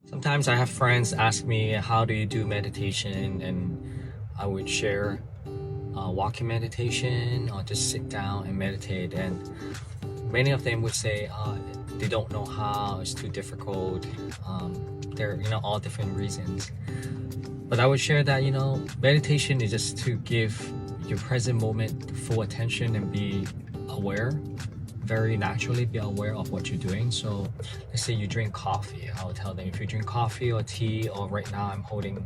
Sometimes I have friends ask me, how do you do meditation? And I would share walking meditation or just sit down and meditate. And many of them would say they don't know how, it's too difficult. They're, all different reasons. But I would share that, meditation is just to give your present moment full attention and be aware, very naturally be aware of what you're doing. So let's say you drink coffee. I would tell them, if you drink coffee or tea, or right now I'm holding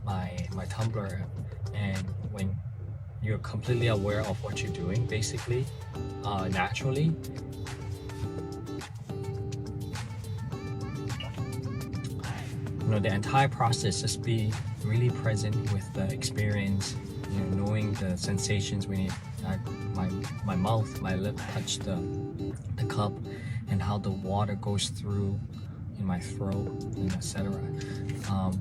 my tumbler, and when you're completely aware of what you're doing, basically, naturally, the entire process, just be really present with the experience, knowing the sensations when my mouth, my lip touch the cup, and how the water goes through in my throat, and etc.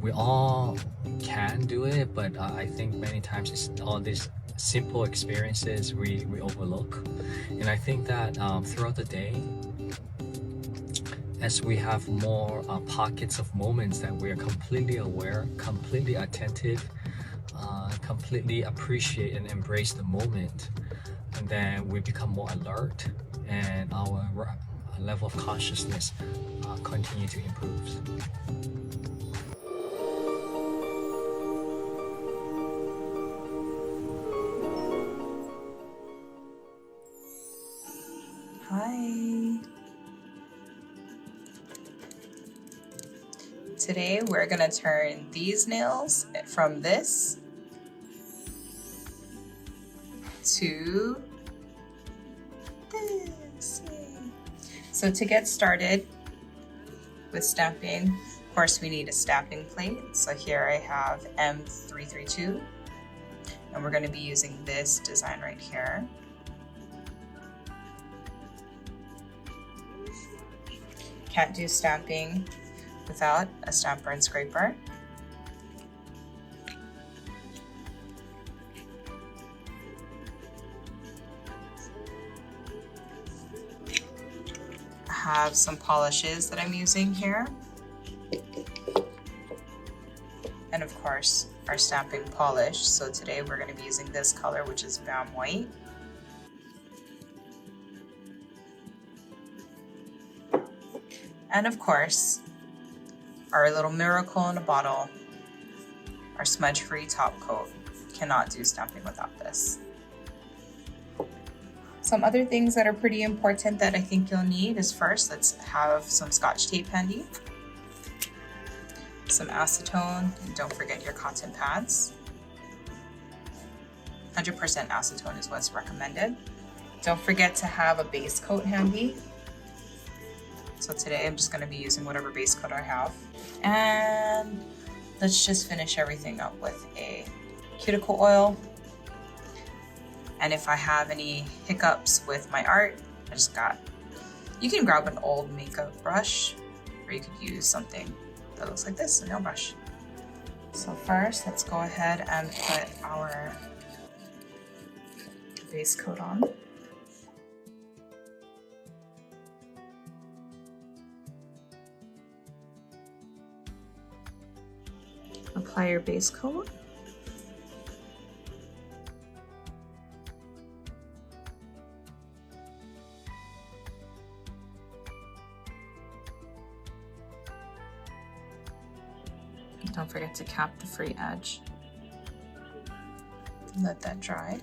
We all can do it, but I think many times it's all these simple experiences we overlook. And I think that throughout the day, as we have more pockets of moments that we are completely aware, completely attentive, completely appreciate and embrace the moment, and then we become more alert, and our level of consciousness continue to improve. Hi. Today we're gonna turn these nails from this to this. So to get started with stamping, of course we need a stamping plate. So here I have M332, and we're gonna be using this design right here. Can't do stamping without a stamper and scraper. I have some polishes that I'm using here. And of course, our stamping polish. So today we're going to be using this color, which is Bam White. And of course, our little miracle in a bottle, our smudge-free top coat. Cannot do stamping without this. Some other things that are pretty important that I think you'll need is, first, let's have some Scotch tape handy, some acetone, and don't forget your cotton pads. 100% acetone is what's recommended. Don't forget to have a base coat handy. So today I'm just going to be using whatever base coat I have. And let's just finish everything up with a cuticle oil. And if I have any hiccups with my art, you can grab an old makeup brush, or you could use something that looks like this, a nail brush. So first, let's go ahead and put our base coat on. Apply your base coat. Don't forget to cap the free edge. Let that dry.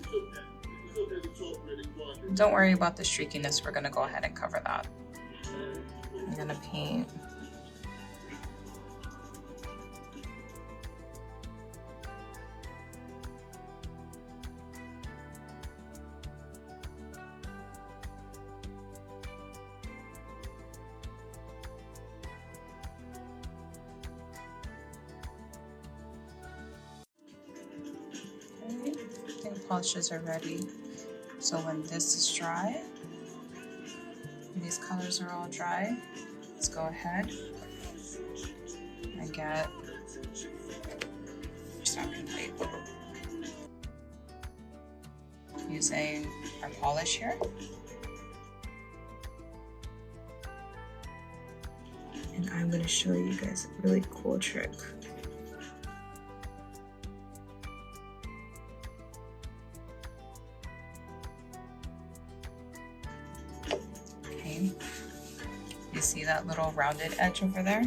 Don't worry about the streakiness, we're gonna go ahead and cover that. I'm gonna paint polishes are ready. So when this is dry, and these colors are all dry, let's go ahead and get your stamping plate. Using our polish here. And I'm going to show you guys a really cool trick. Okay, you see that little rounded edge over there?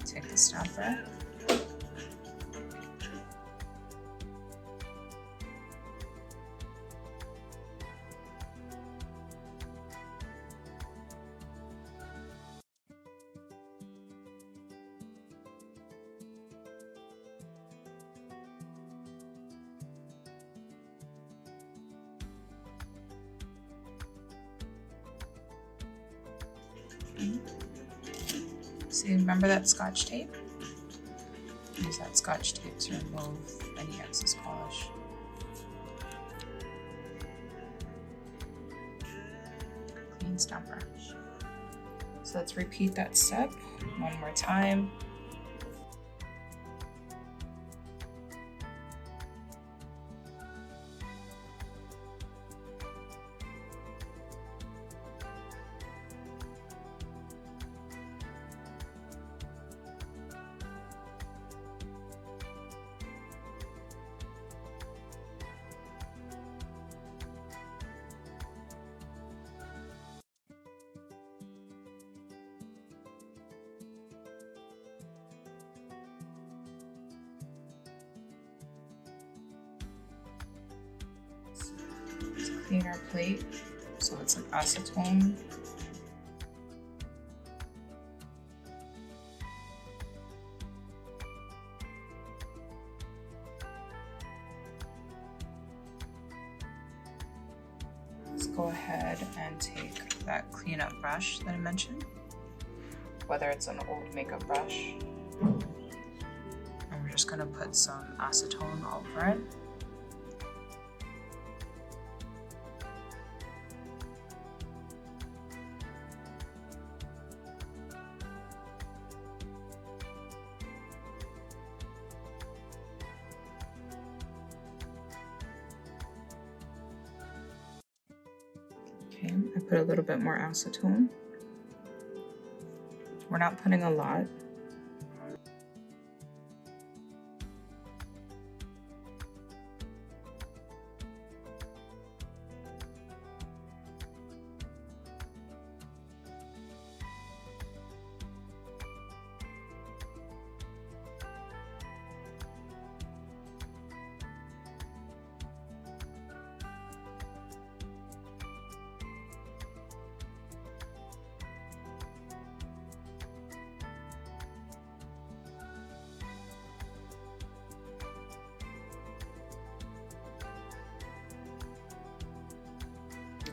Take the stamper. So remember that Scotch tape? Use that Scotch tape to remove any excess polish. Clean stamper. So let's repeat that step one more time. Clean our plate so it's an acetone. Let's go ahead and take that cleanup brush that I mentioned, whether it's an old makeup brush, and we're just going to put some acetone all over it. Okay, I put a little bit more acetone. We're not putting a lot.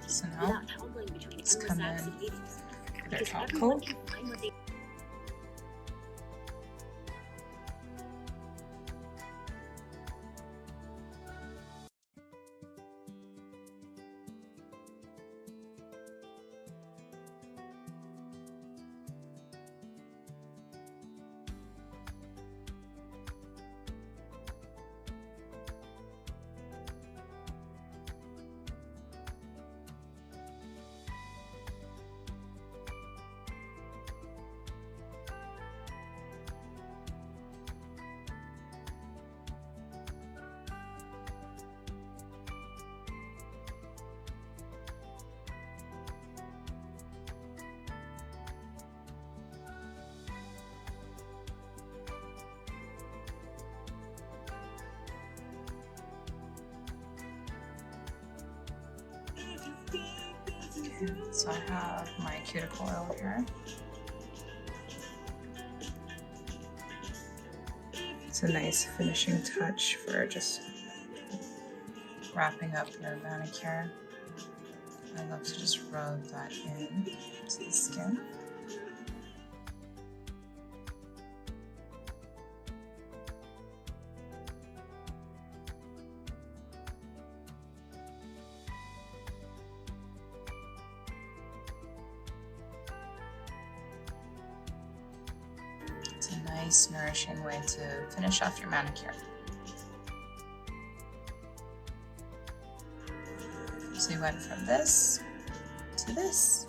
So now let's come in with our top coat. So I have my cuticle oil here. It's a nice finishing touch for just wrapping up your manicure. I love to just rub that in to the skin. It's a nice, nourishing way to finish off your manicure. So we went from this to this.